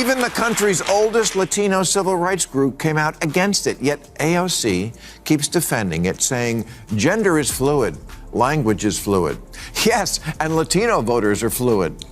Even the country's oldest Latino civil rights group came out against it, yet AOC keeps defending it, saying gender is fluid, language is fluid. Yes, and Latino voters are fluid.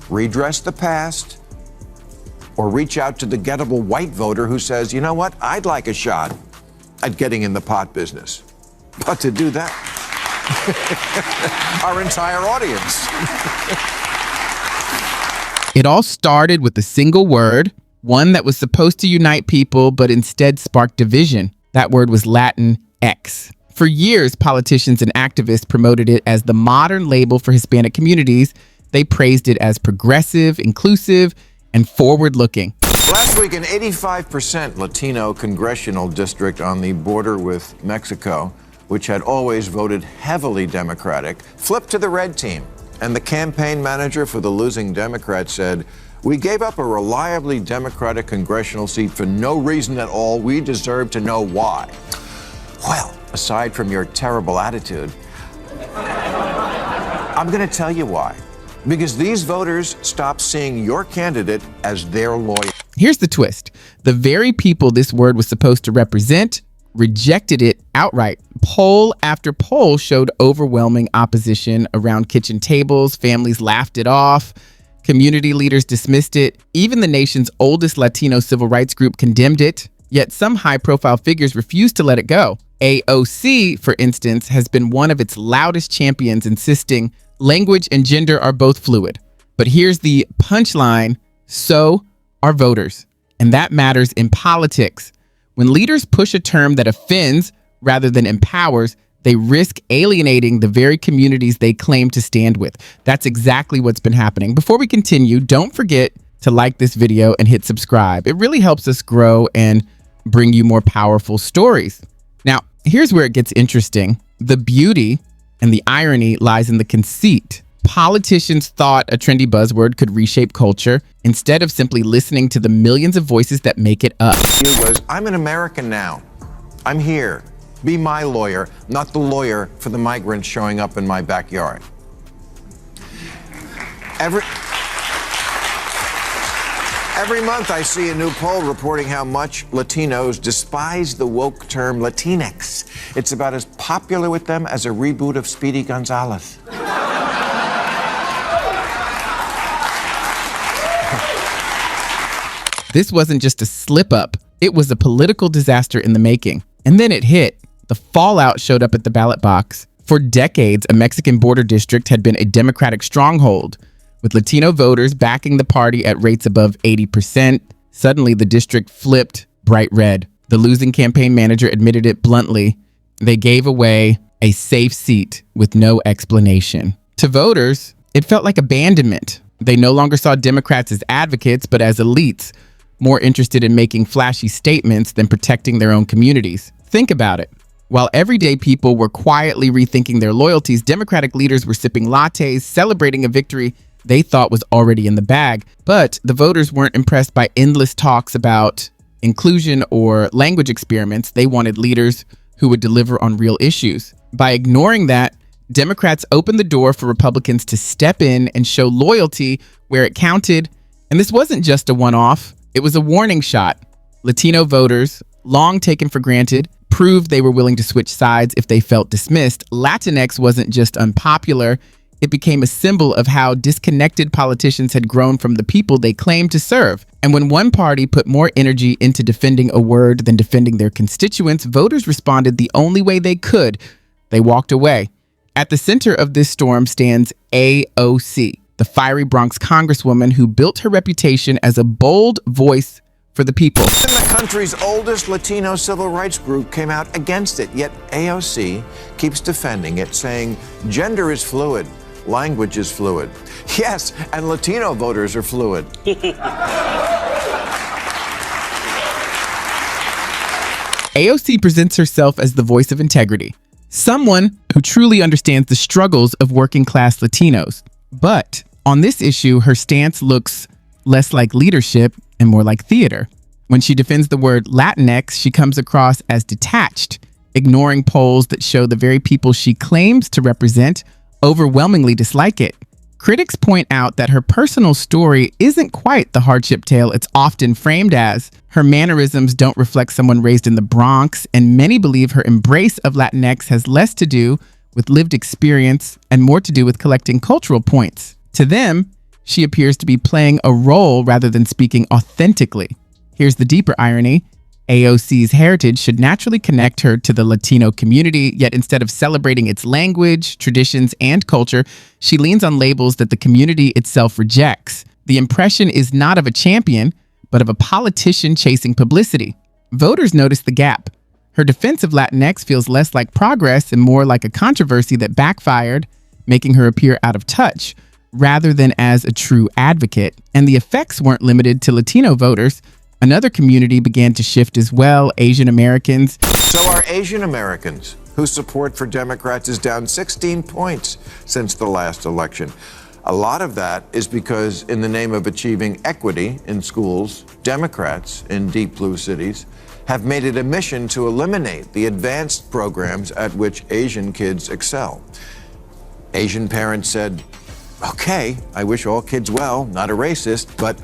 Redress the past, or reach out to the gettable white voter who says, you know what, I'd like a shot at getting in the pot business. But to do that, our entire audience. It all started with a single word, one that was supposed to unite people, but instead sparked division. That word was Latinx. For years, politicians and activists promoted it as the modern label for Hispanic communities. They praised it as progressive, inclusive, and forward-looking. Last week, an 85% Latino congressional district on the border with Mexico, which had always voted heavily Democratic, flipped to the red team. And the campaign manager for the losing Democrat said, "We gave up a reliably Democratic congressional seat for no reason at all. We deserve to know why." Well, aside from your terrible attitude, I'm going to tell you why. Because these voters stopped seeing your candidate as their lawyer. Here's the twist. The very people this word was supposed to represent rejected it outright. Poll after poll showed overwhelming opposition around kitchen tables. Families laughed it off. Community leaders dismissed it. Even the nation's oldest Latino civil rights group condemned it. Yet some high-profile figures refused to let it go. AOC, for instance, has been one of its loudest champions, insisting language and gender are both fluid. But here's the punchline: so are voters. And that matters in politics. When leaders push a term that offends rather than empowers, they risk alienating the very communities they claim to stand with. That's exactly what's been happening. Before we continue, don't forget to like this video and hit subscribe. It really helps us grow and bring you more powerful stories. Now, here's where it gets interesting. The beauty and the irony lies in the conceit. Politicians thought a trendy buzzword could reshape culture instead of simply listening to the millions of voices that make it up. It was, I'm an American now. I'm here. Be my lawyer, not the lawyer for the migrants showing up in my backyard. Every month I see a new poll reporting how much Latinos despise the woke term Latinx. It's about as popular with them as a reboot of Speedy Gonzales. This wasn't just a slip up. It was a political disaster in the making. And then it hit. The fallout showed up at the ballot box. For decades, a Mexican border district had been a Democratic stronghold, with Latino voters backing the party at rates above 80%. Suddenly, the district flipped bright red. The losing campaign manager admitted it bluntly. They gave away a safe seat with no explanation. To voters, it felt like abandonment. They no longer saw Democrats as advocates, but as elites, more interested in making flashy statements than protecting their own communities. Think about it. While everyday people were quietly rethinking their loyalties, Democratic leaders were sipping lattes, celebrating a victory they thought was already in the bag. But the voters weren't impressed by endless talks about inclusion or language experiments. They wanted leaders who would deliver on real issues. By ignoring that, Democrats opened the door for Republicans to step in and show loyalty where it counted. And this wasn't just a one-off. It was a warning shot. Latino voters, long taken for granted, proved they were willing to switch sides if they felt dismissed. Latinx wasn't just unpopular. It became a symbol of how disconnected politicians had grown from the people they claimed to serve. And when one party put more energy into defending a word than defending their constituents, voters responded the only way they could. They walked away. At the center of this storm stands AOC, the fiery Bronx congresswoman who built her reputation as a bold voice for the people. And the country's oldest Latino civil rights group came out against it, yet AOC keeps defending it, saying gender is fluid, language is fluid. Yes, and Latino voters are fluid. AOC presents herself as the voice of integrity, someone who truly understands the struggles of working-class Latinos. But on this issue, her stance looks less like leadership and more like theater. When she defends the word Latinx, she comes across as detached, ignoring polls that show the very people she claims to represent overwhelmingly dislike it. Critics point out that her personal story isn't quite the hardship tale it's often framed as. Her mannerisms don't reflect someone raised in the Bronx, and many believe her embrace of Latinx has less to do with lived experience and more to do with collecting cultural points. To them, she appears to be playing a role rather than speaking authentically. Here's the deeper irony. AOC's heritage should naturally connect her to the Latino community, yet instead of celebrating its language, traditions, and culture, she leans on labels that the community itself rejects. The impression is not of a champion, but of a politician chasing publicity. Voters notice the gap. Her defense of Latinx feels less like progress and more like a controversy that backfired, making her appear out of touch, rather than as a true advocate. And the effects weren't limited to Latino voters. Another community began to shift as well, Asian Americans. So are Asian Americans, whose support for Democrats is down 16 points since the last election. A lot of that is because, in the name of achieving equity in schools, Democrats in deep blue cities have made it a mission to eliminate the advanced programs at which Asian kids excel. Asian parents said, okay, I wish all kids well, not a racist, but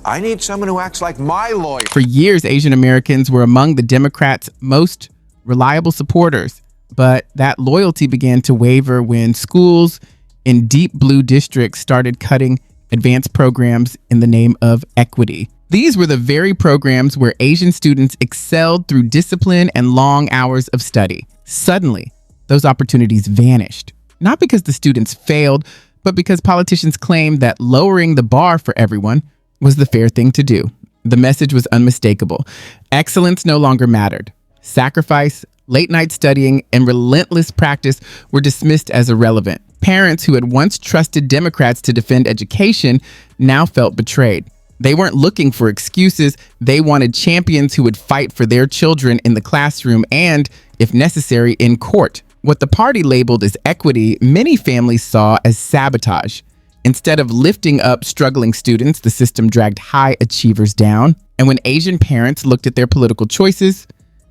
I need someone who acts like my lawyer. For years, Asian Americans were among the Democrats' most reliable supporters, but that loyalty began to waver when schools in deep blue districts started cutting advanced programs in the name of equity. These were the very programs where Asian students excelled through discipline and long hours of study. Suddenly, those opportunities vanished, not because the students failed, but because politicians claimed that lowering the bar for everyone was the fair thing to do. The message was unmistakable. Excellence no longer mattered. Sacrifice, late-night studying, and relentless practice were dismissed as irrelevant. Parents who had once trusted Democrats to defend education now felt betrayed. They weren't looking for excuses. They wanted champions who would fight for their children in the classroom and, if necessary, in court. What the party labeled as equity, many families saw as sabotage. Instead of lifting up struggling students, the system dragged high achievers down. And when Asian parents looked at their political choices,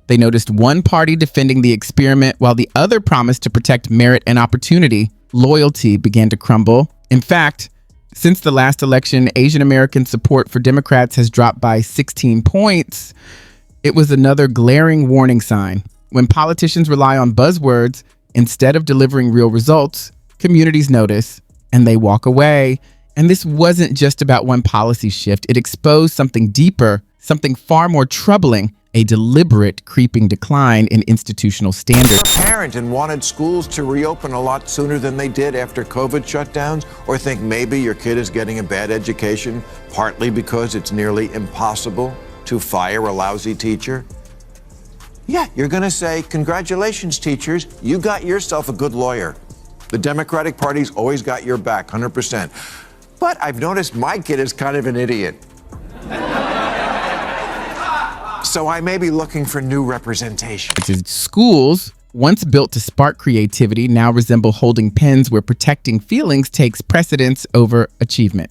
they noticed one party defending the experiment while the other promised to protect merit and opportunity. Loyalty began to crumble. In fact, since the last election, Asian American support for Democrats has dropped by 16 points. It was another glaring warning sign. When politicians rely on buzzwords instead of delivering real results, communities notice and they walk away. And this wasn't just about one policy shift. It exposed something deeper, something far more troubling, a deliberate creeping decline in institutional standards. If you're a parent and wanted schools to reopen a lot sooner than they did after COVID shutdowns, or think maybe your kid is getting a bad education, partly because it's nearly impossible to fire a lousy teacher, yeah, you're going to say, congratulations, teachers, you got yourself a good lawyer. The Democratic Party's always got your back, 100%. But I've noticed my kid is kind of an idiot. So I may be looking for new representation. Schools, once built to spark creativity, now resemble holding pens where protecting feelings takes precedence over achievement.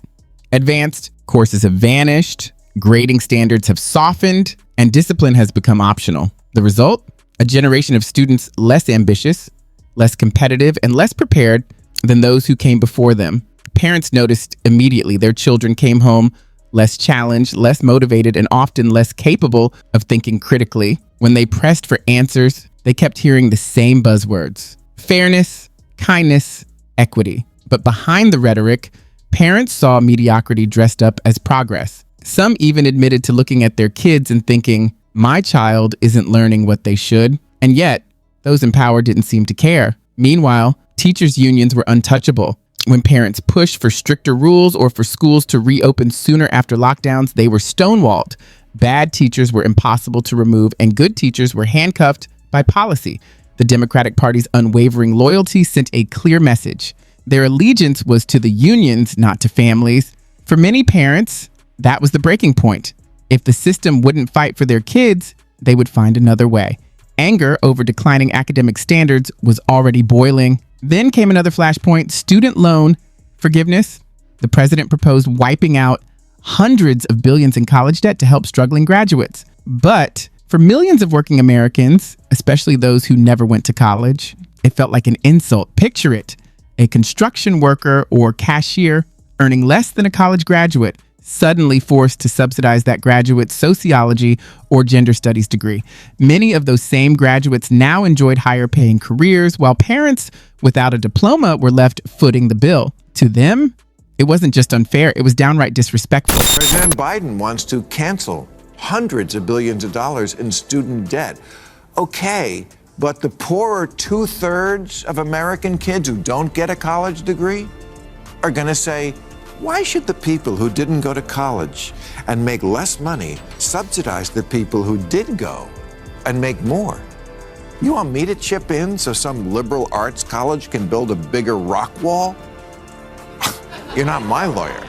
Advanced courses have vanished, grading standards have softened, and discipline has become optional. The result? A generation of students less ambitious, less competitive, and less prepared than those who came before them. Parents noticed immediately their children came home less challenged, less motivated, and often less capable of thinking critically. When they pressed for answers, they kept hearing the same buzzwords: fairness, kindness, equity. But behind the rhetoric, parents saw mediocrity dressed up as progress. Some even admitted to looking at their kids and thinking, my child isn't learning what they should. And yet, those in power didn't seem to care. Meanwhile, teachers' unions were untouchable. When parents pushed for stricter rules or for schools to reopen sooner after lockdowns, they were stonewalled. Bad teachers were impossible to remove, and good teachers were handcuffed by policy. The Democratic Party's unwavering loyalty sent a clear message. Their allegiance was to the unions, not to families. For many parents, that was the breaking point. If the system wouldn't fight for their kids, they would find another way. Anger over declining academic standards was already boiling. Then came another flashpoint: student loan forgiveness. The president proposed wiping out hundreds of billions in college debt to help struggling graduates. But for millions of working Americans, especially those who never went to college, it felt like an insult. Picture it: A construction worker or cashier earning less than a college graduate suddenly forced to subsidize that graduate's sociology or gender studies degree. Many of those same graduates now enjoyed higher paying careers, while parents without a diploma were left footing the bill. To them, it wasn't just unfair, it was downright disrespectful. President Biden wants to cancel hundreds of billions of dollars in student debt. Okay, but the poorer 2/3 of American kids who don't get a college degree are going to say, why should the people who didn't go to college and make less money subsidize the people who did go and make more? You want me to chip in so some liberal arts college can build a bigger rock wall? You're not my lawyer.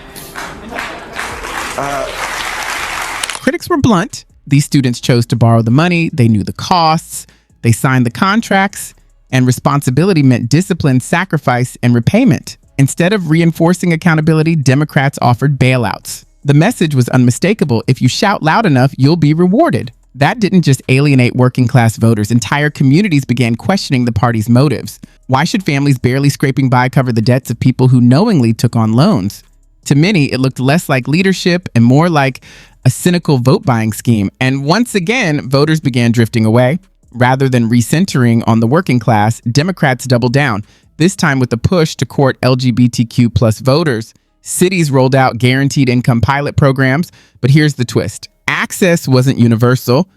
Critics were blunt. These students chose to borrow the money. They knew the costs. They signed the contracts. And responsibility meant discipline, sacrifice, and repayment. Instead of reinforcing accountability, Democrats offered bailouts. The message was unmistakable. If you shout loud enough, you'll be rewarded. That didn't just alienate working class voters. Entire communities began questioning the party's motives. Why should families barely scraping by cover the debts of people who knowingly took on loans? To many, it looked less like leadership and more like a cynical vote-buying scheme. And once again, voters began drifting away. Rather than recentering on the working class, Democrats doubled down, this time with a push to court LGBTQ plus voters. Cities rolled out guaranteed income pilot programs, but here's the twist. Access wasn't universal.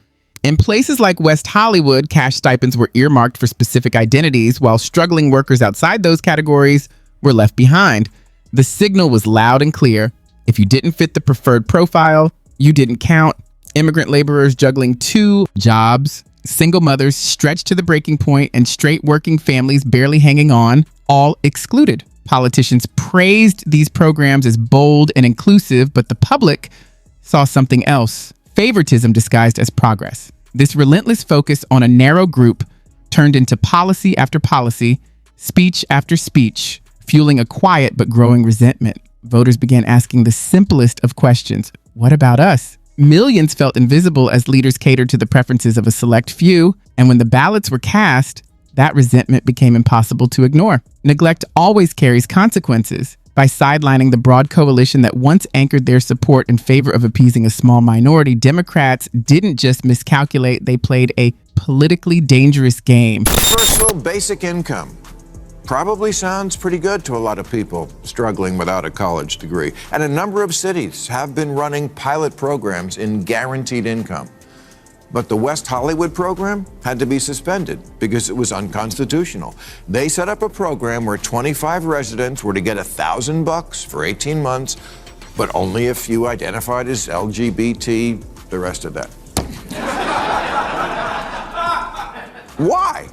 In places like West Hollywood, cash stipends were earmarked for specific identities, while struggling workers outside those categories were left behind. The signal was loud and clear. If you didn't fit the preferred profile, you didn't count. Immigrant laborers juggling 2 jobs, single mothers stretched to the breaking point, and straight working families barely hanging on, all excluded. Politicians praised these programs as bold and inclusive, but the public saw something else: favoritism disguised as progress. This relentless focus on a narrow group turned into policy after policy, speech after speech, fueling a quiet but growing resentment. Voters began asking the simplest of questions: what about us? Millions felt invisible as leaders catered to the preferences of a select few, and when the ballots were cast, that resentment became impossible to ignore. Neglect always carries consequences. By sidelining the broad coalition that once anchored their support in favor of appeasing a small minority, Democrats didn't just miscalculate, they played a politically dangerous game. Universal basic income probably sounds pretty good to a lot of people struggling without a college degree. And a number of cities have been running pilot programs in guaranteed income. But the West Hollywood program had to be suspended because it was unconstitutional. They set up a program where 25 residents were to get $1,000 for 18 months, but only a few identified as LGBT, the rest of that. Why?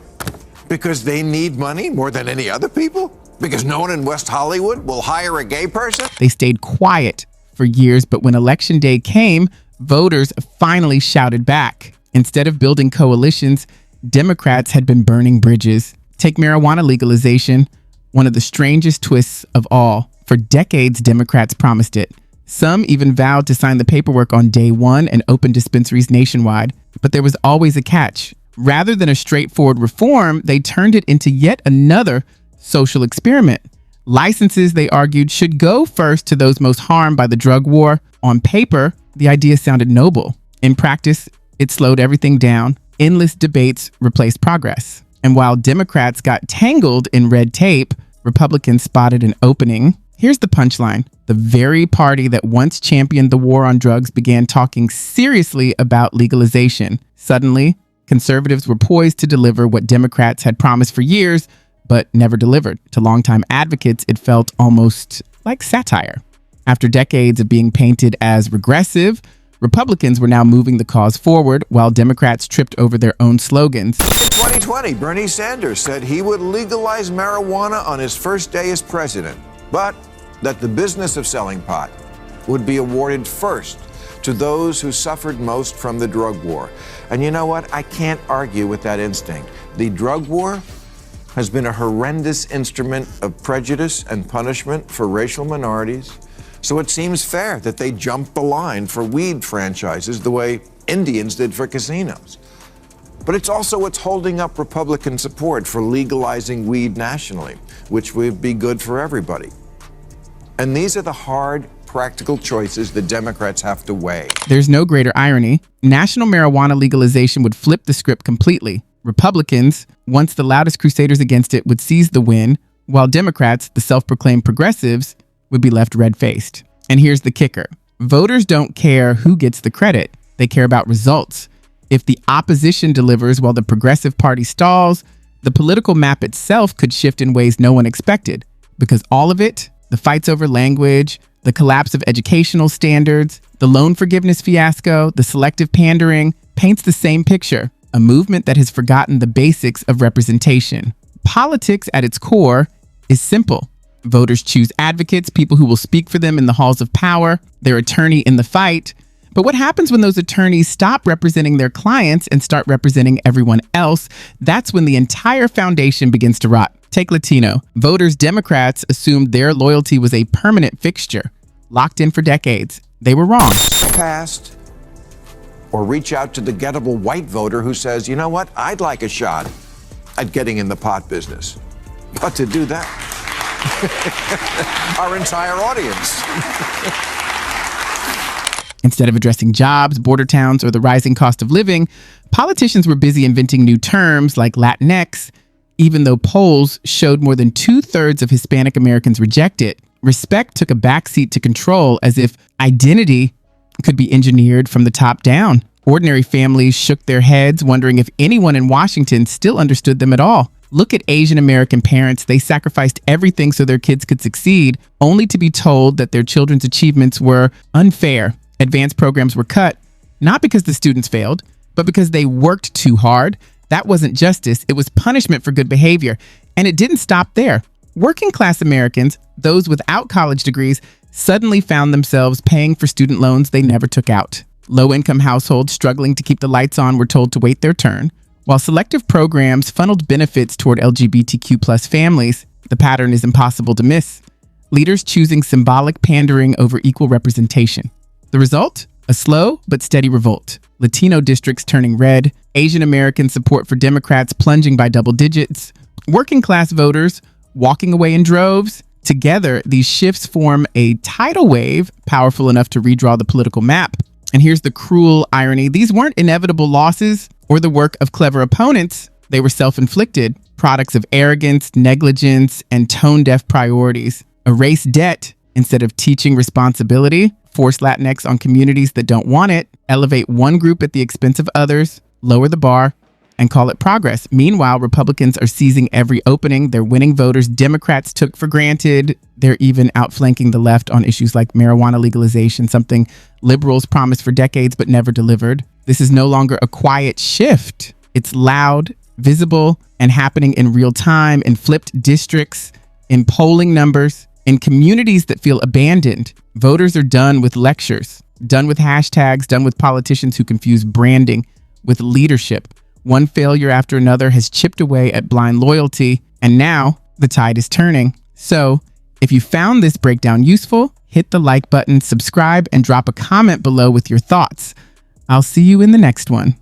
Because they need money more than any other people? Because no one in West Hollywood will hire a gay person? They stayed quiet for years, but when election day came, voters finally shouted back. Instead of building coalitions, Democrats had been burning bridges. Take marijuana legalization, one of the strangest twists of all. For decades, Democrats promised it. Some even vowed to sign the paperwork on day one and open dispensaries nationwide. But there was always a catch. Rather than a straightforward reform, they turned it into yet another social experiment. Licenses, they argued, should go first to those most harmed by the drug war. On paper, the idea sounded noble. In practice, it slowed everything down. Endless debates replaced progress. And while Democrats got tangled in red tape, Republicans spotted an opening. Here's the punchline. The very party that once championed the war on drugs began talking seriously about legalization. Suddenly, conservatives were poised to deliver what Democrats had promised for years, but never delivered. To longtime advocates, it felt almost like satire. After decades of being painted as regressive, Republicans were now moving the cause forward while Democrats tripped over their own slogans. In 2020, Bernie Sanders said he would legalize marijuana on his first day as president, but that the business of selling pot would be awarded first to those who suffered most from the drug war. And you know what? I can't argue with that instinct. The drug war has been a horrendous instrument of prejudice and punishment for racial minorities. So it seems fair that they jump the line for weed franchises the way Indians did for casinos. But it's also what's holding up Republican support for legalizing weed nationally, which would be good for everybody. And these are the hard, practical choices the Democrats have to weigh. There's no greater irony. National marijuana legalization would flip the script completely. Republicans, once the loudest crusaders against it, would seize the win, while Democrats, the self-proclaimed progressives, would be left red-faced. And here's the kicker. Voters don't care who gets the credit. They care about results. If the opposition delivers while the Progressive Party stalls, the political map itself could shift in ways no one expected. Because all of it, the fights over language, the collapse of educational standards, the loan forgiveness fiasco, the selective pandering, paints the same picture. A movement that has forgotten the basics of representation. Politics at its core is simple. Voters choose advocates, people who will speak for them in the halls of power, their attorney in the fight. But what happens when those attorneys stop representing their clients and start representing everyone else? That's when the entire foundation begins to rot. Take Latino. Voters, Democrats assumed their loyalty was a permanent fixture, locked in for decades. They were wrong. Passed. Or reach out to the gettable white voter who says, you know what, I'd like a shot at getting in the pot business. But to do that, our entire audience. Instead of addressing jobs, border towns, or the rising cost of living, politicians were busy inventing new terms like Latinx, even though polls showed more than 2/3 of Hispanic Americans reject it. Respect took a backseat to control, as if identity could be engineered from the top down. Ordinary families shook their heads, wondering if anyone in Washington still understood them at all. Look at Asian American parents. They sacrificed everything so their kids could succeed, only to be told that their children's achievements were unfair. Advanced programs were cut, not because the students failed, but because they worked too hard. That wasn't justice. It was punishment for good behavior. And it didn't stop there. Working class Americans, those without college degrees, suddenly found themselves paying for student loans they never took out. Low-income households struggling to keep the lights on were told to wait their turn, while selective programs funneled benefits toward LGBTQ+ families. The pattern is impossible to miss. Leaders choosing symbolic pandering over equal representation. The result? A slow but steady revolt. Latino districts turning red, Asian American support for Democrats plunging by double digits, working class voters walking away in droves. Together, these shifts form a tidal wave powerful enough to redraw the political map. And here's the cruel irony. These weren't inevitable losses or the work of clever opponents. They were self-inflicted, products of arrogance, negligence, and tone-deaf priorities. Erase debt instead of teaching responsibility, force Latinx on communities that don't want it, elevate one group at the expense of others, lower the bar, and call it progress. Meanwhile, Republicans are seizing every opening. They're winning voters Democrats took for granted. They're even outflanking the left on issues like marijuana legalization, something liberals promised for decades but never delivered. This is no longer a quiet shift. It's loud, visible, and happening in real time, in flipped districts, in polling numbers, in communities that feel abandoned. Voters are done with lectures, done with hashtags, done with politicians who confuse branding with leadership. One failure after another has chipped away at blind loyalty, and now the tide is turning. So, if you found this breakdown useful, hit the like button, subscribe, and drop a comment below with your thoughts. I'll see you in the next one.